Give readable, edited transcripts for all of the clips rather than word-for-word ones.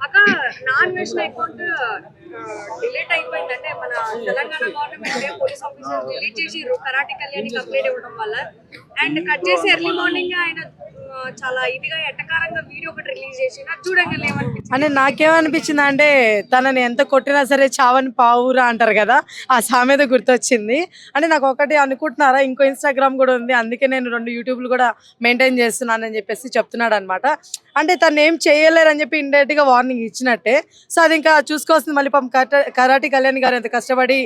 అక్క non veg account delete అయిపోయిందంటే మన Telangana government police officer delete చేసి కరాటి కళ్యాణి కంప్లైంట్ ఇవ్వడం వల్ల అండ్ కట్ చేసి ఎర్లీ మార్నింగ్ ఆయన చాలా ఇదిగా ఎట్టకారంగా వీడియో ఒకటి రిలీజ్ చేసి నాకు చూడంగానే ఏమనిపించింది అంటే నాకేమనిపించింది అంటే తనని ఎంత కొట్టినా సరే చావని పావురా అంటారు కదా, ఆ సామెత గుర్తొచ్చింది. అంటే నాకు ఒకటి అనుకుంటున్నారా, ఇంకో ఇన్స్టాగ్రామ్ కూడా ఉంది, అందుకే నేను 2 యూట్యూబ్లు కూడా మెయింటైన్ చేస్తున్నానని చెప్పేసి చెప్తున్నాడు అనమాట. అంటే తను ఏం చేయలేరని చెప్పి ఇండైరెక్ట్ గా వార్నింగ్ ఇచ్చినట్టే. సో అది ఇంకా చూసుకోవాల్సింది. మళ్ళీ పాపం కరాటి కళ్యాణ్ గారు ఎంత కష్టపడి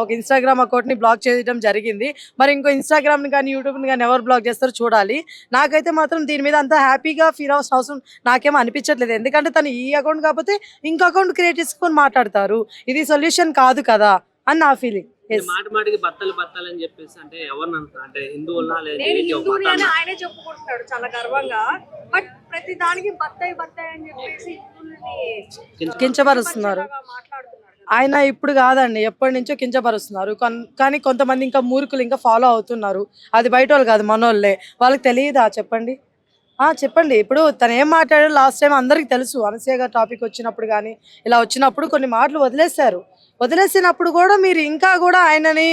ఒక ఇన్స్టాగ్రామ్ అకౌంట్ ని బ్లాక్ చేయడం జరిగింది. మరి ఇంకో ఇన్స్టాగ్రామ్ ని కానీ యూట్యూబ్ ని కానీ ఎవరు బ్లాక్ చేస్తారో చూడాలి. నాకైతే మాత్రం దీని మీద అంత హ్యాపీగా ఫీల్ అవ్వాల్సిన అవసరం నాకేమో అనిపించట్లేదు. ఎందుకంటే తను ఈ అకౌంట్ కాకపోతే ఇంకో అకౌంట్ క్రియేట్ చేసుకొని మాట్లాడతారు. ఇది సొల్యూషన్ కాదు కదా అని నా ఫీలింగ్. మాట మాటికి బత్తలు బత్తాలు అని చెప్పేసి అంటే ఎవరిని అంటే హిందువులా నేను హిందువుని అని ఆయనే చెప్పుకుంటున్నాడు చాలా గర్వంగా. బట్ ప్రతి దానికి బత్తాయి బత్తాయి అని చెప్పేసి హిందువులని కించపరుస్తున్నారు. మాట్లాడుతున్నాడు. ఆయన ఇప్పుడు కాదండి, ఎప్పటి నుంచో కించపరుస్తున్నారు. కానీ కొంతమంది ఇంకా మూర్ఖులు ఇంకా ఫాలో అవుతున్నారు. అది బయట వాళ్ళు కాదు, మనోళ్ళే. వాళ్ళకి తెలియదా చెప్పండి? చెప్పండి. ఇప్పుడు తను ఏం మాట్లాడాడు లాస్ట్ టైం అందరికి తెలుసు. అనసూయ గారు టాపిక్ వచ్చినప్పుడు కానీ ఇలా వచ్చినప్పుడు కొన్ని మాటలు వదిలేశారు. వదిలేసినప్పుడు కూడా మీరు ఇంకా కూడా ఆయనని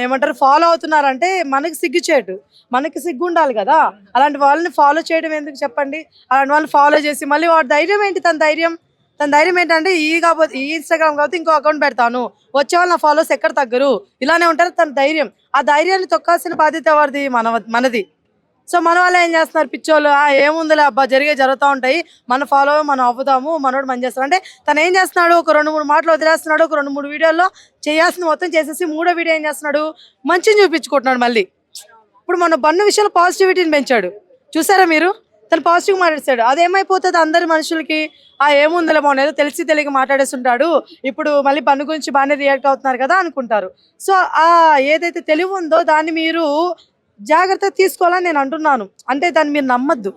ఏమంటారు ఫాలో అవుతున్నారంటే మనకి సిగ్గుచేటు. మనకి సిగ్గు ఉండాలి కదా. అలాంటి వాళ్ళని ఫాలో చేయడం ఎందుకు చెప్పండి? అలాంటి వాళ్ళని ఫాలో చేసి మళ్ళీ వాడి ధైర్యం ఏంటి? తన ధైర్యం ఏంటంటే కాకపోతే ఈ ఇన్స్టాగ్రామ్ కాకపోతే ఇంకో అకౌంట్ పెడతాను, వచ్చే వాళ్ళు నా ఫాలోవర్స్ ఎక్కడ తగ్గరు, ఇలానే ఉంటారు తన ధైర్యం. ఆ ధైర్యాన్ని తొక్కాల్సిన బాధ్యత ఎవరిది? మనది. సో మన వాళ్ళు ఏం చేస్తున్నారు పిచ్చోళ్ళు, ఏముందిలే అబ్బా జరుగుతూ ఉంటాయి, మన ఫాలో మనం అవ్వుతాము, మనోడు మంచి చేస్తాడు అంటే తను ఏం చేస్తున్నాడు? ఒక 2-3 మాటలు వదిలేస్తున్నాడు. ఒక 2-3 వీడియోల్లో చేయాల్సింది మొత్తం చేసేసి 3వ వీడియో ఏం చేస్తున్నాడు? మంచిని చూపించుకుంటున్నాడు మళ్ళీ. ఇప్పుడు మన బన్ను విషయంలో పాజిటివిటీని పెంచాడు, చూసారా మీరు? తను పాజిటివ్ మాట్లాడేస్తాడు. అదేమైపోతుంది అందరి మనుషులకి? ఏముందిలే బాగుంది, ఏదో తెలియక మాట్లాడేస్తుంటాడు, ఇప్పుడు మళ్ళీ బన్ను గురించి బాగానే రియాక్ట్ అవుతున్నారు కదా అనుకుంటారు. సో ఏదైతే తెలివి ఉందో దాన్ని మీరు జాగ్రత్త తీసుకోవాలని నేను అంటున్నాను. అంటే దాన్ని మీరు నమ్మద్దు,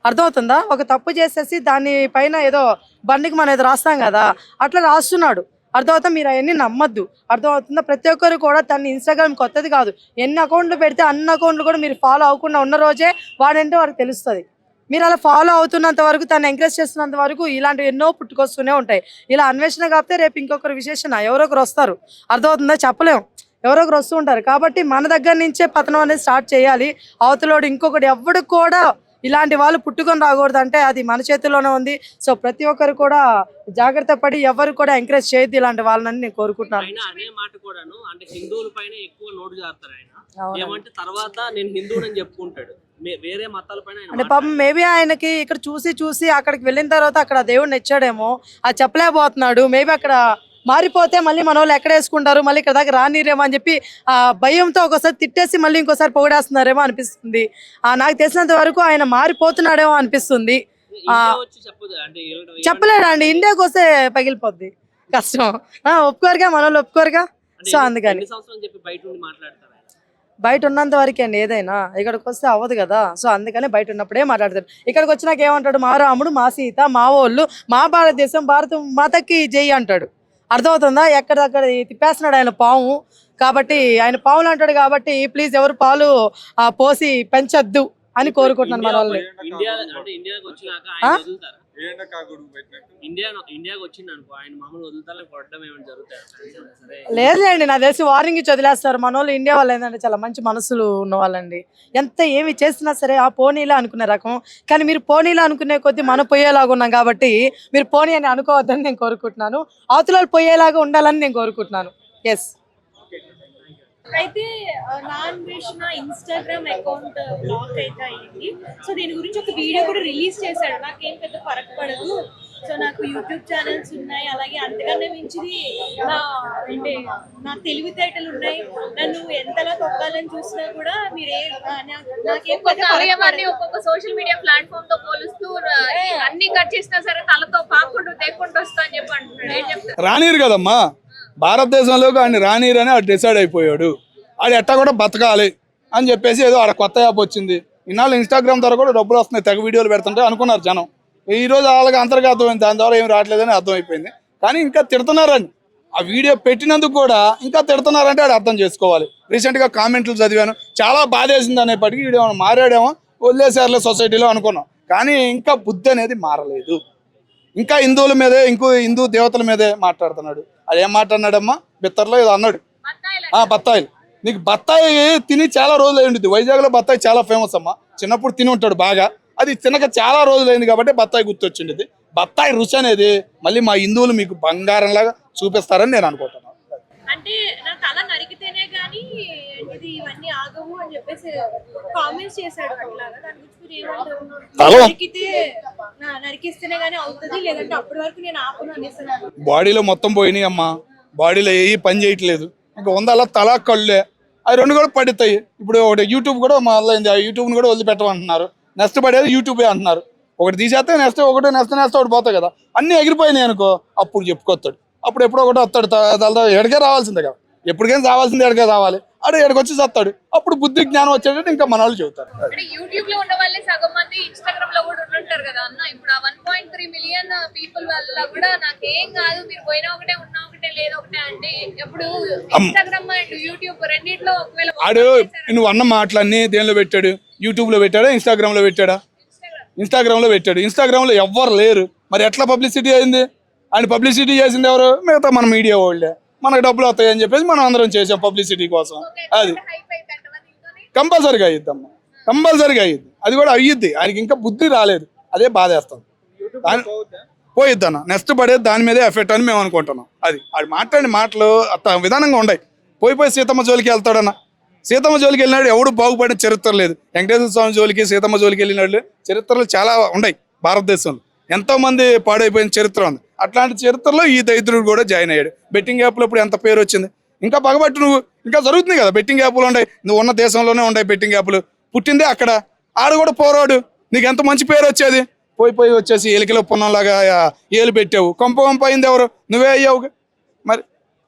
అర్థమవుతుందా? ఒక తప్పు చేసేసి దాని పైన ఏదో బండికి మనం ఏదో రాస్తాం కదా, అట్లా రాస్తున్నాడు. అర్థమవుతా? మీరు అవన్నీ నమ్మద్దు, అర్థమవుతుందా? ప్రతి ఒక్కరు కూడా తన ఇన్స్టాగ్రామ్ కొత్తది కాదు, ఎన్ని అకౌంట్లు పెడితే అన్ని అకౌంట్లు కూడా మీరు ఫాలో అవ్వకుండా ఉన్న రోజే వాడంటే వారికి తెలుస్తుంది. మీరు అలా ఫాలో అవుతున్నంత వరకు, తను ఎంకరేజ్ చేస్తున్నంత వరకు ఇలాంటివి ఎన్నో పుట్టుకొస్తూనే ఉంటాయి. ఇలా అన్వేషణ కాకపోతే రేపు ఇంకొకరు విశేషణ ఎవరో ఒకరు వస్తారు. అర్థమవుతుందా? చెప్పలేం, ఎవరో ఒకరు వస్తూ ఉంటారు. కాబట్టి మన దగ్గర నుంచే పతనం అనేది స్టార్ట్ చేయాలి. అవతలోడు ఇంకొకటి ఎవడు కూడా ఇలాంటి వాళ్ళు పుట్టుకొని రాకూడదు అంటే అది మన చేతుల్లోనే ఉంది. సో ప్రతి ఒక్కరు కూడా జాగ్రత్త పడి ఎవరు కూడా ఎంకరేజ్ చేయొద్దు ఇలాంటి వాళ్ళని నేను కోరుకుంటున్నాను. అనే మాట కూడాను అంటే హిందువుల పైన ఎక్కువ నోటు జారుతారు ఆయన. ఏమంటే తర్వాత నేను హిందువుని చెప్పుకుంటాడు, వేరే మతాల పైన అంటే పాపం మేబీ ఆయనకి ఇక్కడ చూసి అక్కడికి వెళ్ళిన తర్వాత అక్కడ దేవుడు నచ్చాడేమో, అది చెప్పలేకపోతున్నాడు. మేబీ అక్కడ మారిపోతే మళ్ళీ మన వాళ్ళు ఎక్కడ వేసుకుంటారు, మళ్ళీ ఇక్కడ దాకా రానిరేమో అని చెప్పి భయంతో ఒకసారి తిట్టేసి మళ్ళీ ఇంకోసారి పొగిడేస్తున్నారేమో అనిపిస్తుంది. నాకు తెలిసినంత వరకు ఆయన మారిపోతున్నాడేమో అనిపిస్తుంది. చెప్పలేడండి, ఇండియాకి వస్తే పగిలిపోద్ది, కష్టం. ఒప్పుకోరుగా, మన వాళ్ళు ఒప్పుకోరుగా. సో అందుకని బయట ఉన్నంత వరకే అండి ఏదైనా, ఇక్కడికి వస్తే అవ్వదు కదా. సో అందుకనే బయట ఉన్నప్పుడే మాట్లాడతారు. ఇక్కడికి వచ్చినాక ఏమంటాడు? మా రాముడు, మా సీత, మా వాళ్ళు, మా భారతదేశం, భారత మాతకి జై అంటాడు. అర్థమవుతుందా? ఎక్కడక్కడ తిప్పేస్తున్నాడు ఆయన పాము. కాబట్టి ఆయన పావులు అంటాడు కాబట్టి ప్లీజ్ ఎవరు పాలు పోసి పెంచొద్దు అని కోరుకుంటున్నాను మన వాళ్ళని. లేదులేండి, నాకు తెలిసి వార్నింగ్ ఇచ్చి వదిలేస్తారు మన వాళ్ళు. ఇండియా వాళ్ళు ఏంటంటే చాలా మంచి మనసులు ఉన్న వాళ్ళండి. ఎంత ఏమి చేసినా సరే పోనీలా అనుకునే రకం. కానీ మీరు పోనీలా అనుకునే కొద్దీ మనం పోయేలాగా ఉన్నాం కాబట్టి మీరు పోనీ అని అనుకోవద్దని నేను కోరుకుంటున్నాను. అవతల వాళ్ళు పోయేలాగా ఉండాలని నేను కోరుకుంటున్నాను. ఎస్. అయితే నాన్ వేసిన ఇన్స్టాగ్రామ్ అకౌంట్ బ్లాక్ అయితే అయ్యింది. సో దీని గురించి ఒక వీడియో కూడా రిలీజ్ చేశాడు. నాకేం పెద్ద ఫరక్ పడదు, సో నాకు యూట్యూబ్ ఛానల్స్ ఉన్నాయి, అలాగే అంతకన్నా మించిది నా తెలివితేటలు ఉన్నాయి, నన్ను ఎంతలా తొక్కాలని చూసినా కూడా మీరే నాకేం ఒక్కొక్క సోషల్ మీడియా ప్లాట్ఫామ్ తో పోలుస్తూ అన్ని కట్ చేసినా సరే తలతో పాకుంటూ తెక్కుంటూ వస్తా అని చెప్పి అంటున్నాడు. ఏం చెప్తారు? రానీరు కదమ్మా, భారతదేశంలోకి ఆయన రానీరని ఆడు డిసైడ్ అయిపోయాడు. ఆడు ఎట్టా కూడా బతకాలి అని చెప్పేసి ఏదో ఆడ కొత్త యాప్ వచ్చింది. ఇన్నాళ్ళు ఇన్స్టాగ్రామ్ ద్వారా కూడా డబ్బులు వస్తున్నాయి, తెగ వీడియోలు పెడుతుంటే అనుకున్నారు జనం. ఈరోజు వాళ్ళకి అంతర్గతమైంది, దాని ద్వారా ఏం రావట్లేదని అర్థమైపోయింది. కానీ ఇంకా తిడుతున్నారని ఆ వీడియో పెట్టినందుకు కూడా ఇంకా తిడుతున్నారంటే అది అర్థం చేసుకోవాలి. రీసెంట్గా కామెంట్లు చదివాను, చాలా బాధేసింది అనేప్పటికీ వీడియో మారాడేమో, వదిలేసారులే సొసైటీలో అనుకున్నాం. కానీ ఇంకా బుద్ధి అనేది మారలేదు. ఇంకా హిందువుల మీదే హిందూ దేవతల మీదే మాట్లాడుతున్నాడు. అది ఏం మాట్లాడినాడమ్మా, బిత్తర్లో ఏదో అన్నాడు. బత్తాయిలు. నీకు బత్తాయి తిని చాలా రోజులు అయి ఉంటుంది. వైజాగ్లో బత్తాయి చాలా ఫేమస్ అమ్మా. చిన్నప్పుడు తిని ఉంటాడు బాగా. అది తినక చాలా రోజులు అయింది కాబట్టి బత్తాయి గుర్తొచ్చింది. బత్తాయి రుచి అనేది మళ్ళీ మా హిందువులు మీకు బంగారంలాగా చూపిస్తారని నేను అనుకుంటున్నాను. అంటే నా తల నరికితేనే గానీ ఇది ఇవన్నీ ఆగవు అని చెప్పేసి కామెంట్స్ చేశాడు అట్లాగా. దాని గురించి మీరు ఏమంటారు? నరికిస్తేనే గానీ అవుతుంది, లేదంటే అప్పటి వరకు నేను ఆపను అనేస్తున్నాను. బాడీలో మొత్తం పోయినాయి అమ్మా. బాడీలో ఏ పని చేయట్లేదు. ఇంకా వందల తల కళ్ళే అవి రెండు కూడా పడుతాయి. ఇప్పుడు ఒకటి యూట్యూబ్ కూడా మొదలైంది. ఆ యూట్యూబ్ని కూడా వదిలిపెట్టమంటున్నారు. నెక్స్ట్ పడేది యూట్యూబే అంటున్నారు. ఒకటి తీసేస్తే నెక్స్ట్ ఒకటి పోతాయి కదా. అన్నీ ఎగిరిపోయినాయి అనుకో, అప్పుడు చెప్పుకొస్తాడు. అప్పుడు ఎప్పుడో ఒకటి వస్తాడు. ఎడకే రావాల్సిందే కదా, ఎప్పటికైనా రావాల్సిందే, ఎడకే రావాలి. అడే ఎడకొచ్చి చస్తాడు. అప్పుడు బుద్ధి జ్ఞానం వచ్చేటట్టు ఇంకా మన వాళ్ళు చెబుతారు. యూట్యూబ్ లో ఉన్న వాళ్ళే సగం మంది ఇన్స్టాగ్రామ్ లో కూడా ఉంటుంటారు కదా అన్న. ఇప్పుడు ఆ 1.3 మిలియన్ పీపుల్ వల్ల కూడా నాకేం కాదు, మీరు పోయినా ఒకటే ఉన్నా ఒకటే లేదు ఒకటే అంటే, ఇప్పుడు ఇన్స్టాగ్రామ్ అండ్ యూట్యూబ్ రెండిట్లో ఒకవేళ ఆడు నువ్వు అన్న మాటలన్నీ దేనిలో పెట్టాడు? యూట్యూబ్ లో పెట్టాడా, ఇన్స్టాగ్రామ్ లో పెట్టాడా? ఇన్స్టాగ్రామ్ లో పెట్టాడు. ఇన్స్టాగ్రామ్ లో ఎవ్వరు లేరు, మరి ఎట్లా పబ్లిసిటీ అయింది? ఆయన పబ్లిసిటీ చేసింది ఎవరు? మిగతా మన మీడియా వాళ్ళే. మనకు డబ్బులు వస్తాయని చెప్పేసి మనం అందరం చేసాం పబ్లిసిటీ కోసం. అది కంపల్సరీగా అయ్యిద్దమ్మా, కంపల్సరీగా అయ్యిద్ది. అది కూడా అయ్యిద్ది. ఆయనకి ఇంకా బుద్ధి రాలేదు, అదే బాధేస్తాం. పోయిద్దన్న నెక్స్ట్ పడేది దాని మీదే ఎఫెక్ట్ అని మేము అనుకుంటున్నాం. అది ఆడు మాట్లాడిన మాటలు అత్త విధానంగా ఉన్నాయి. పోయి సీతమ్మ జోలికి వెళ్తాడన్న. సీతమ్మ జోలికి వెళ్ళినాడు ఎవడు బాగుపడిన చరిత్ర లేదు. వెంకటేశ్వర స్వామి జోలికి, సీతమ్మ జోలికి వెళ్ళినాడు చరిత్రలు చాలా ఉన్నాయి భారతదేశంలో. ఎంతో మంది పాడైపోయిన చరిత్ర ఉంది. అట్లాంటి చరిత్రలో ఈ దరిద్రుడు కూడా జాయిన్ అయ్యాడు. బెట్టింగ్ యాప్లో ఇప్పుడు ఎంత పేరు వచ్చింది. ఇంకా పగబట్టి నువ్వు ఇంకా జరుగుతుంది కదా, బెట్టింగ్ యాప్లు ఉన్నాయి. నువ్వు ఉన్న దేశంలోనే ఉన్నాయి బెట్టింగ్ యాప్లు. పుట్టిందే అక్కడ. ఆడు కూడా పోరాడు. నీకు ఎంత మంచి పేరు వచ్చేది. పోయి వచ్చేసి ఎలికలో పున్నంలాగా ఏలు పెట్టావు. కొంప అయింది ఎవరు? నువ్వే అయ్యావు. మరి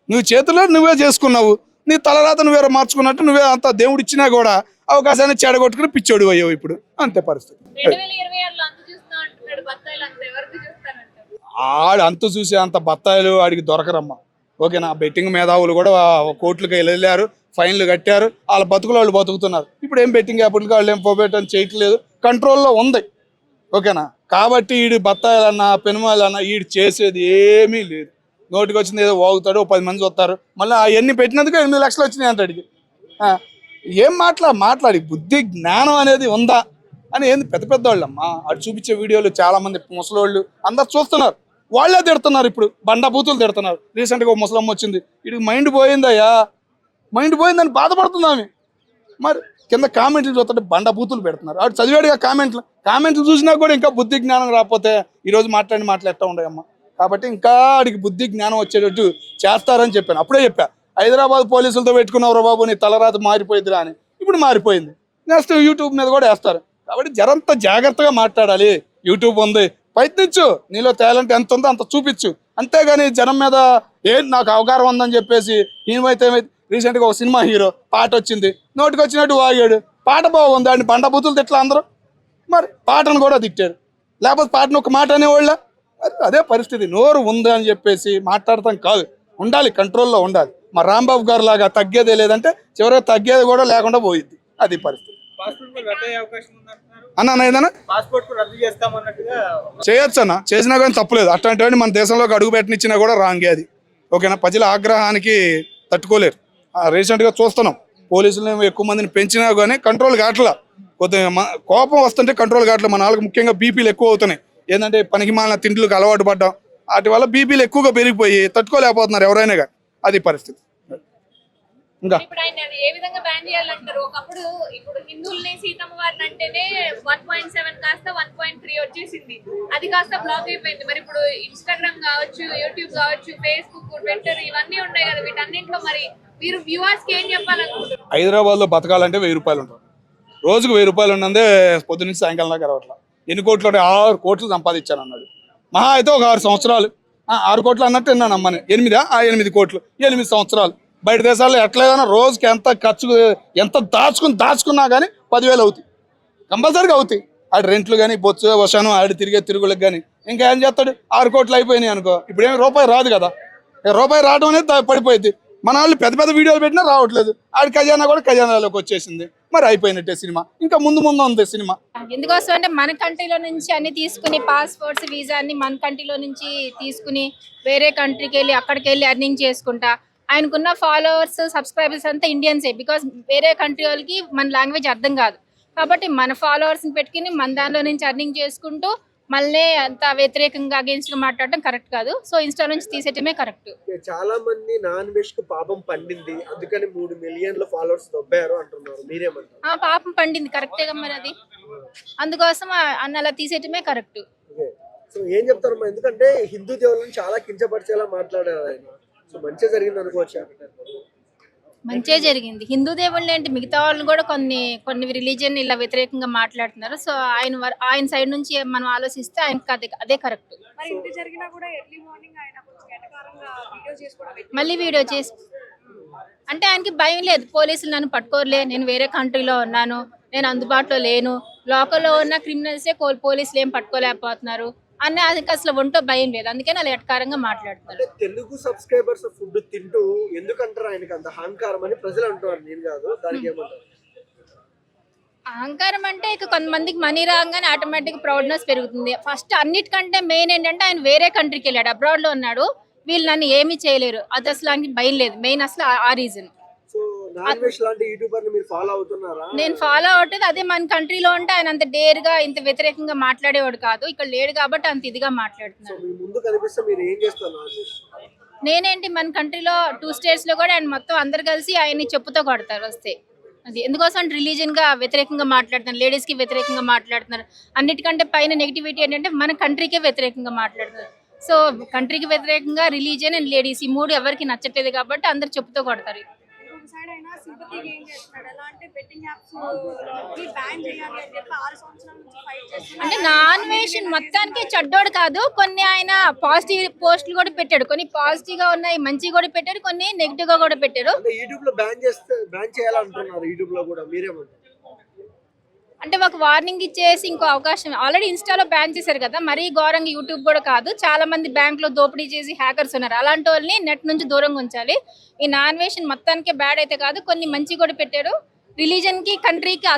నువ్వు చేతిలో నువ్వే చేసుకున్నావు. నీ తలరాత నువ్వే మార్చుకున్నట్టు నువ్వే అంత దేవుడు ఇచ్చినా కూడా అవకాశాన్ని చెడగొట్టుకుని పిచ్చోడు అయ్యావు ఇప్పుడు. అంతే పరిస్థితి. ఆడు అంత చూసి అంత బత్తాయిలు ఆడికి దొరకరమ్మా. ఓకేనా? బెట్టింగ్ మేధావులు కూడా కోర్టులకు వెళ్ళారు, ఫైన్లు కట్టారు. వాళ్ళ బతుకులు వాళ్ళు బతుకుతున్నారు. ఇప్పుడు ఏం బెట్టింగ్ యాప్లకి వాళ్ళు ఏం పోబెట్టని చేయట్లేదు, కంట్రోల్లో ఉంది. ఓకేనా? కాబట్టి వీడు బత్తాయిలన్నా పెనుమాలన్నా వీడు చేసేది ఏమీ లేదు. నోటికి వచ్చింది ఏదో వాగుతాడు, 10 మంది వస్తారు. మళ్ళీ అవన్నీ పెట్టినందుకు 8 లక్షలు వచ్చినాయి అంటాడికి. ఏం మాట్లాడి బుద్ధి జ్ఞానం అనేది ఉందా అని ఏంది? పెద్ద వాళ్ళమ్మా. అటు చూపించే వీడియోలు చాలా మంది ముసలోళ్ళు అందరు చూస్తున్నారు. వాళ్ళే తిడుతున్నారు. ఇప్పుడు బండా బూతులు తిడుతున్నారు. రీసెంట్గా ఒక ముసలమ్మ వచ్చింది, వీడికి మైండ్ పోయిందయ్యా, మైండ్ పోయిందని బాధపడుతుంది ఆమె. మరి కింద కామెంట్లు చూస్తుంటే బండా బూతులు పెడుతున్నారు. ఆడు చదివాడుగా కామెంట్లు చూసినా కూడా ఇంకా బుద్ధి జ్ఞానం రాకపోతే ఈరోజు మాట్లాడిన మాటలు ఎట్లా ఉండయమ్మా. కాబట్టి ఇంకా ఆడికి బుద్ధి జ్ఞానం వచ్చేటట్టు చేస్తారని చెప్పాను. అప్పుడే చెప్పా, హైదరాబాద్ పోలీసులతో పెట్టుకున్నవరా బాబు, నీ తలరాత మారిపోయిందిరా అని. ఇప్పుడు మారిపోయింది. నెక్స్ట్ యూట్యూబ్ మీద కూడా వేస్తారు. కాబట్టి జరంత జాగ్రత్తగా మాట్లాడాలి. యూట్యూబ్ ఉంది, ప్రయత్నించు. నీలో టాలెంట్ ఎంత ఉందో అంత చూపించు. అంతేగాని జనం మీద నాకు అవగాహన ఉందని చెప్పేసి ఏమైతే రీసెంట్గా ఒక సినిమా హీరో పాట వచ్చింది, నోటికి వచ్చినట్టు వాగాడు. పాట బాగుంది, అని బండ బూతులు తిట్లా అందరూ. మరి పాటను కూడా తిట్టారు. లేకపోతే పాటను ఒక మాట అనేవాళ్ళ. అదే పరిస్థితి. నోరు ఉంది అని చెప్పేసి మాట్లాడతాం కాదు, ఉండాలి, కంట్రోల్లో ఉండాలి. మా రాంబాబు గారు లాగా తగ్గేదే లేదంటే చివరిగా తగ్గేది కూడా లేకుండా పోయిద్ది. అది పరిస్థితి. అన్న ఏదన్నా చేయొచ్చు అన్న, చేసినా కానీ తప్పులేదు. అట్లాంటివన్నీ మన దేశంలోకి అడుగు పెట్టనిచ్చినా కూడా రాంగే అది. ఓకేనా? ప్రజల ఆగ్రహానికి తట్టుకోలేరు. రీసెంట్గా చూస్తున్నాం, పోలీసులు ఎక్కువ మందిని పెంచినా కానీ కంట్రోల్ కావట్లా. కొద్దిగా కోపం వస్తుంటే కంట్రోల్ కావట్లేదు. మన వాళ్ళకి ముఖ్యంగా బీపీలు ఎక్కువ అవుతున్నాయి. ఏంటంటే పనికి మాలిన తిండ్లకు అలవాటు పడ్డాం. వాటి వల్ల బీపీలు ఎక్కువగా పెరిగిపోయి తట్టుకోలేకపోతున్నారు ఎవరైనా కానీ. అది పరిస్థితి. ఇంకా ఇప్పుడు ఆయన ఏ విధంగా బ్యాన్ చేయాలంటారు? ఒకప్పుడు ఇప్పుడు హిందువుల్ని సీతమ్మ వారిని అంటేనే 1.7 కాస్త 1.3 వచ్చేసింది. అది కాస్త బ్లాక్ అయిపోయింది. మరి ఇప్పుడు ఇన్స్టాగ్రామ్ కావచ్చు, యూట్యూబ్ కావచ్చు, ఫేస్బుక్, ట్విట్టర్ ఇవన్నీ ఉన్నాయి కదా, వీటన్నింటిలో మరి మీరు వ్యూవర్స్ కి ఏం చెప్పాలనుకుంటున్నారు? హైదరాబాద్ లో బతకాలంటే 1000 రూపాయలు ఉంటారు. రోజుకు 1000 రూపాయలు ఉన్నదే పొద్దు నుంచి సాయంకాలం దాకా అరవట్లా. ఎన్ని కోట్లు? 6 కోట్లు సంపాదించాను అన్నాడు. మహా అయితే ఒక 6 సంవత్సరాలు. 6 కోట్లు అన్నట్టు విన్నాను అమ్మని. 8 కోట్లు 8 సంవత్సరాలు. బయట దేశాల్లో ఎట్లేదన్నా రోజుకి ఎంత ఖర్చు, ఎంత దాచుకున్నా కానీ 10,000 అవుతాయి, కంపల్సరీగా అవుతాయి. ఆడి రెంట్లు కానీ, బొచ్చు వశాను, ఆడి తిరుగులకు కానీ. ఇంకా ఏం చేస్తాడు? 6 కోట్లు అయిపోయినాయి అనుకో, ఇప్పుడు ఏమి రూపాయి రాదు కదా. రూపాయి రావడం అనేది పడిపోయింది. మన వాళ్ళు పెద్ద వీడియోలు పెట్టినా రావట్లేదు. ఆడి ఖజానా కూడా ఖజానాలోకి వచ్చేసింది. మరి అయిపోయినట్టే సినిమా. ఇంకా ముందు ముందు ఉంది సినిమా. ఎందుకోసం అంటే మన కంట్రీలో నుంచి అన్ని తీసుకుని పాస్పోర్ట్స్ వీసా అన్ని మన కంట్రీలో నుంచి తీసుకుని వేరే కంట్రీకి వెళ్ళి అక్కడికి వెళ్ళి ఎర్నింగ్ చేసుకుంటా ఆయనకున్న ఫాలోవర్స్ సబ్స్క్రైబర్స్ అంతా ఇండియన్సే. బికాస్ వేరే కంట్రీ వాళ్ళకి మన లాంగ్వేజ్ అర్థం కాదు కాబట్టి మన ఫాలోవర్స్ని పెట్టుకుని మన దానిలో నుంచి ఎర్నింగ్ చేసుకుంటూ మళ్ళీ అంత వ్యతిరేకంగా అగేన్స్ట్ గా మాట్లాడడం కరెక్ట్ కాదు. సో ఇన్స్టా నుంచి తీసేయటమే కరెక్ట్. చాలా మంది నాన్ వెజ్ కు పాపం పండింది అందుకని 3 మిలియన్ల ఫాలోవర్స్ దొబ్బారు అంటున్నారు, మీరేమంటారు? పాపం పండింది కరెక్టేగా మరి అది, అందుకోసం అన్న అలా తీసేయటమే కరెక్ట్. సో ఏం చెప్తారమ్మా, ఎందుకంటే హిందూ దేవుళ్ళని చాలా కించపరిచేలా మాట్లాడారు ఆయన. సో మంచిగా జరిగింది అనుకోవచ్చా? మంచిగా జరిగింది. హిందూ దేవుళ్ళు ఏంటి మిగతా వాళ్ళు కూడా కొన్ని రిలీజియన్ ఇలా వ్యతిరేకంగా మాట్లాడుతున్నారు. సో ఆయన సైడ్ నుంచి మనం ఆలోచిస్తే ఆయనకి అదే కరెక్ట్. మరి ఇంత జరిగినా కూడా ఎర్లీ మార్నింగ్ ఆయన కొంచెం ఎటకారంగా వీడియో చేసుకోవడం మళ్ళీ వీడియో చేసి అంటే ఆయనకి భయం లేదు, పోలీసులు నన్ను పట్టుకోరలే, నేను వేరే కంట్రీలో ఉన్నాను, నేను అందుబాటులో లేను, లోకల్లో ఉన్న క్రిమినల్సే పోలీసులు ఏం పట్టుకోలేకపోతున్నారు అన్న ఆయనకి అసలు ఒంటో భయం లేదు, అందుకని అలా ఎటకారంగా మాట్లాడుతున్నారు. తెలుగు సబ్స్క్రైబర్స్ ఫుడ్ తింటూ ఎందుకంటారు ఆయనకి అంత అహంకారం అని ప్రజలు అంటున్నారు, నేను కాదు. దానికి ఏమంటారు? అహంకారం అంటే ఇక కొంతమందికి మనీ రాగానే ఆటోమేటిక్ ప్రౌడ్నెస్ పెరుగుతుంది. ఫస్ట్ అన్నిటికంటే మెయిన్ ఏంటంటే ఆయన వేరే కంట్రీకి వెళ్ళాడు, అబ్రాడ్ లో ఉన్నాడు, వీళ్ళు నన్ను ఏమీ చేయలేరు, అది అసలు ఆయనకి భయం లేదు. మెయిన్ అసలు ఆ రీజన్. సో నాన్ వెజ్ లాంటి యూట్యూబర్ ని మీరు ఫాలో అవుతున్నారా? నేను ఫాలో అవుతుంది అదే. మన కంట్రీలో ఉంటే ఆయన అంత డేర్ గా ఇంత వ్యతిరేకంగా మాట్లాడేవాడు కాదు, ఇక్కడ లేడు కాబట్టి అంత ఇదిగా మాట్లాడుతున్నాడు. మీ ముందు కనిపిస్తే మీరు ఏం చేస్తారు నాన్ వెజ్? నేనేంటి మన కంట్రీలో 2 states లో కూడా ఆయన మొత్తం అందరు కలిసి ఆయన్ని చెప్పుతో కొడతారు వస్తే. అది ఎందుకోసం అంటే రిలీజియన్ గా వ్యతిరేకంగా మాట్లాడుతున్నారు, లేడీస్ కి వ్యతిరేకంగా మాట్లాడుతున్నారు. అన్నిటికంటే పైన నెగిటివిటీ ఏంటంటే మన కంట్రీకే వ్యతిరేకంగా మాట్లాడుతున్నారు. సో కంట్రీకి వ్యతిరేకంగా రిలీజియన్ అండ్ లేడీస్ ఈ 3 ఎవరికి నచ్చట్లేదు కాబట్టి అందరు చెప్పుతో కొడతారు. సైడ్ అయినా సింపతి గెయిన్ చేస్తున్నాడు. ఎలా అంటే బెట్టింగ్ యాప్స్ బ్యాన్ చేయాలి అని చెప్పి 6 సంవత్సరాల నుంచి ఫైట్ చేస్తున్నాడు. అంటే నాన్ వెజ్ మొత్తానికి చెడ్డోడు కాదు, కొన్ని ఆయన పాజిటివ్ పోస్టులు కూడా పెట్టాడు, కొన్ని పాజిటివ్ గా ఉన్నాయి మంచిగా కూడా పెట్టాడు, కొన్ని నెగిటివ్ గా కూడా పెట్టారు. యూట్యూబ్ లో బ్యాన్ చేయాలంటున్నారు, యూట్యూబ్ లో కూడా మీరేమంటారు? అంటే ఒక వార్నింగ్ ఇచ్చేసి ఇంకో అవకాశం ఆల్రెడీ ఇన్స్టాలో బ్యాన్ చేశారు కదా, మరీ ఘోరంగా యూట్యూబ్ కూడా కాదు. చాలా మంది బ్యాంక్ లో దోపిడీ చేసి హ్యాకర్స్ ఉన్నారు, అలాంటి వాళ్ళని నెట్ నుంచి దూరంగా ఉంచాలి. ఈ నాన్ వెజ్ మొత్తానికి బ్యాడ్ అయితే కాదు, కొన్ని మంచి కూడా పెట్టారు. రిలీజన్ కి కంట్రీకి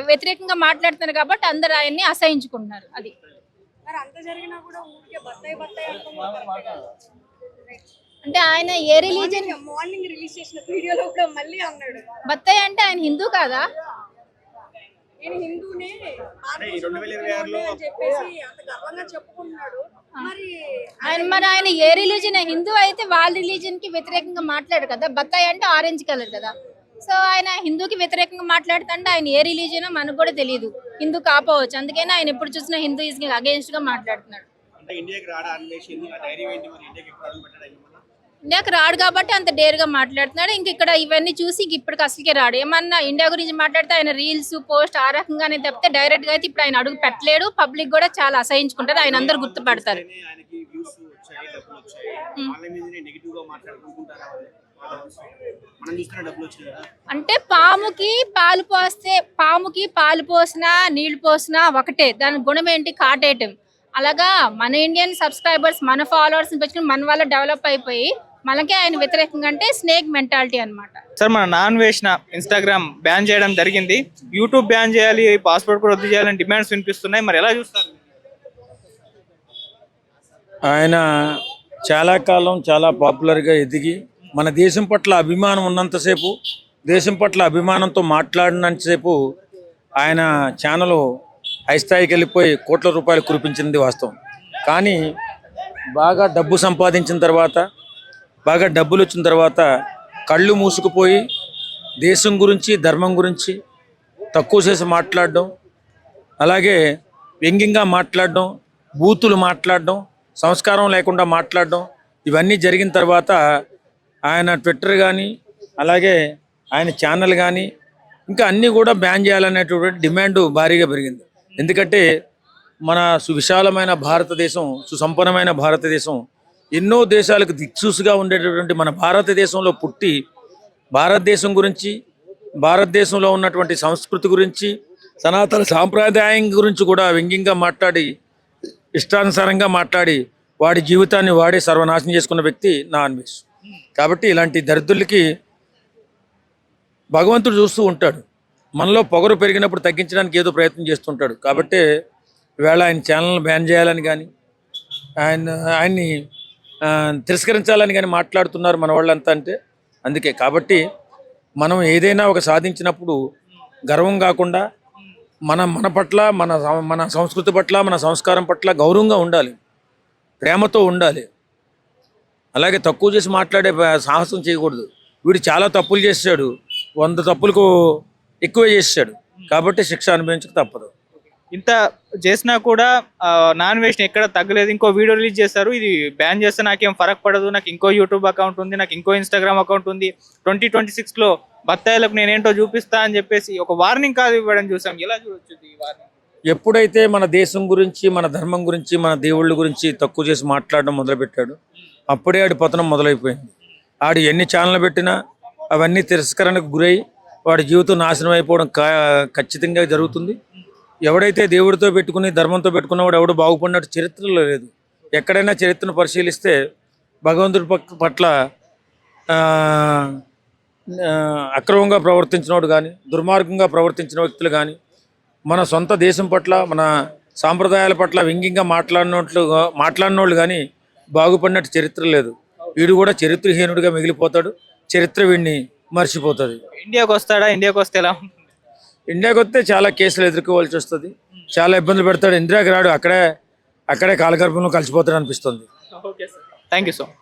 వ్యతిరేకంగా మాట్లాడుతున్నారు కాబట్టి అందరు ఆయన్ని అసహించుకుంటున్నారు. అది మరి అంత జరిగినా కూడా ఊరికే బత్తాయి అనుకుంటున్నారు. అంటే ఆయన ఏ రిలీజన్ మార్నింగ్ రిలీజ్ చేసిన వీడియోలో కూడా మళ్ళీ అన్నాడు బత్తాయి అంటే ఆయన హిందూ కాదా? నేను హిందూనే అని చెప్పేసి అంత గర్వంగా చెప్పుకుంటున్నాడు. మరి ఆయన ఏ రిలీజన్? హిందూ అయితే వాళ్ళ రిలీజన్ కి వ్యతిరేకంగా మాట్లాడు కదా. బత్తాయి అంటే ఆరెంజ్ కలర్ కదా. సో ఆయన హిందూకి వ్యతిరేకంగా మాట్లాడుతుంటే ఆయన ఏ రిలీజనో మనకు కూడా తెలియదు, హిందూ కాపోవచ్చు. అందుకని ఆయన ఎప్పుడు చూసినా హిందూయిజం అగేన్స్ట్ గా మాట్లాడుతున్నాడు. ఇండియాకి రాడు కాబట్టి అంత డేర్ గా మాట్లాడుతున్నాడు. ఇంక ఇక్కడ ఇవన్నీ చూసి ఇంక ఇప్పటికి అసలుకే రాడు. ఏమన్నా ఇండియా గురించి మాట్లాడితే ఆయన రీల్స్ పోస్ట్ ఆ రకంగానే తప్పితే డైరెక్ట్ గా అయితే ఇప్పుడు ఆయన అడుగు పెట్టలేడు. పబ్లిక్ కూడా చాలా అసహించుకుంటారు, ఆయన అందరు గుర్తుపడతారు. అంటే పాముకి పాలు పోసినా నీళ్లు పోసినా ఒకటే, దాని గుణం ఏంటి? కాటేయటం. అలాగా మన ఇండియన్ సబ్స్క్రైబర్స్ మన ఫాలోవర్స్ పెంచుకుని మన వల్ల డెవలప్ అయిపోయి మనకే ఆయన వ్యతిరేకంగా అంటే స్నేక్ మెంటాలిటీ అన్నమాట. సార్ మన నాన్ వెజ్ ఇన్స్టాగ్రామ్ బ్యాన్ చేయడం జరిగింది, యూట్యూబ్ బ్యాన్ చేయాలి, పాస్పోర్ట్ కూడా రద్దు చేయాలని డిమాండ్స్ వినిపిస్తున్నాయి, మరి ఎలా చూస్తారు? ఆయన చాలా కాలం చాలా పాపులర్గా ఎదిగి మన దేశం పట్ల అభిమానం ఉన్నంతసేపు, దేశం పట్ల అభిమానంతో మాట్లాడినంతసేపు ఆయన ఛానల్ హై స్థాయికి వెళ్ళిపోయి కోట్ల రూపాయలు కురిపించింది వాస్తవం. కానీ బాగా డబ్బు సంపాదించిన తర్వాత, బాగా డబ్బులు వచ్చిన తర్వాత కళ్ళు మూసుకుపోయి దేశం గురించి ధర్మం గురించి తక్కువ చేసి మాట్లాడడం, అలాగే వ్యంగ్యంగా మాట్లాడడం, బూతులు మాట్లాడడం, సంస్కారం లేకుండా మాట్లాడడం, ఇవన్నీ జరిగిన తర్వాత ఆయన ట్విట్టర్ కానీ అలాగే ఆయన ఛానల్ కానీ ఇంకా అన్నీ కూడా బ్యాన్ చేయాలనేటువంటి డిమాండ్ భారీగా పెరిగింది. ఎందుకంటే మన సువిశాలమైన భారతదేశం, సుసంపన్నమైన భారతదేశం, ఎన్నో దేశాలకు దిక్సూసుగా ఉండేటటువంటి మన భారతదేశంలో పుట్టి భారతదేశం గురించి, భారతదేశంలో ఉన్నటువంటి సంస్కృతి గురించి, సనాతన సాంప్రదాయం గురించి కూడా వ్యంగ్యంగా మాట్లాడి, ఇష్టానుసారంగా మాట్లాడి వాడి జీవితాన్ని వాడే సర్వనాశనం చేసుకున్న వ్యక్తి నాన్ వెజ్. కాబట్టి ఇలాంటి దరిద్రులకి భగవంతుడు చూస్తూ ఉంటాడు. మనలో పొగరు పెరిగినప్పుడు తగ్గించడానికి ఏదో ప్రయత్నం చేస్తుంటాడు. కాబట్టి ఈవేళ ఆయన ఛానల్ని బ్యాన్ చేయాలని కానీ ఆయన్ని తిరస్కరించాలని కానీ మాట్లాడుతున్నారు మన వాళ్ళంతా. అంటే అందుకే కాబట్టి మనం ఏదైనా ఒక సాధించినప్పుడు గర్వం కాకుండా మన పట్ల మన సంస్కృతి పట్ల మన సంస్కారం పట్ల గౌరవంగా ఉండాలి, ప్రేమతో ఉండాలి. అలాగే తక్కువ చేసి మాట్లాడే సాహసం చేయకూడదు. వీడు చాలా తప్పులు చేశాడు, 100 తప్పులకు ఎక్కువ చేశాడు కాబట్టి శిక్ష అనుభవించక తప్పదు. ఇంత చేసినా కూడా నాన్ వెజ్ని ఎక్కడ తగ్గలేదు. ఇంకో వీడియో రిలీజ్ చేస్తారు, ఇది బ్యాన్ చేస్తే నాకేం ఫరక్ పడదు, నాకు ఇంకో యూట్యూబ్ అకౌంట్ ఉంది, నాకు ఇంకో ఇన్స్టాగ్రామ్ అకౌంట్ ఉంది, 2026లో బత్తాయిలకు నేనేంటో చూపిస్తా అని చెప్పేసి ఒక వార్నింగ్ కాదు ఇవ్వడం చూసాం. ఎలా చూడొచ్చు ఈ వార్నింగ్? ఎప్పుడైతే మన దేశం గురించి, మన ధర్మం గురించి, మన దేవుళ్ళ గురించి తక్కువ చేసి మాట్లాడడం మొదలుపెట్టాడు, అప్పుడే ఆడి పతనం మొదలైపోయింది. ఆడు ఎన్ని ఛానళ్ళు పెట్టినా అవన్నీ తిరస్కరణకు గురై వాడి జీవితం నాశనం అయిపోవడం ఖచ్చితంగా జరుగుతుంది. ఎవడైతే దేవుడితో పెట్టుకుని ధర్మంతో పెట్టుకున్నవాడు ఎవడు బాగుపడినట్టు చరిత్రలో లేదు. ఎక్కడైనా చరిత్రను పరిశీలిస్తే భగవంతుడి పట్ల అక్రమంగా ప్రవర్తించినవాడు కానీ, దుర్మార్గంగా ప్రవర్తించిన వ్యక్తులు కానీ, మన సొంత దేశం పట్ల, మన సాంప్రదాయాల పట్ల వ్యంగ్యంగా మాట్లాడినోళ్ళు కానీ బాగుపడినట్టు చరిత్ర లేదు. వీడు కూడా చరిత్రహీనుడిగా మిగిలిపోతాడు, చరిత్ర వీడిని మర్చిపోతుంది. ఇండియాకి వస్తాడా? ఇండియాకి వస్తే ఎలా ఉంటుంది? ఇండియాకి వస్తే చాలా కేసులు ఎదుర్కోవాల్సి వస్తుంది, చాలా ఇబ్బందులు పెడతాడు. ఇండియాకి రాడు, అక్కడే కాలగర్భంలో కలిసిపోతాడు అనిపిస్తుంది. Okay sir, thank you so much.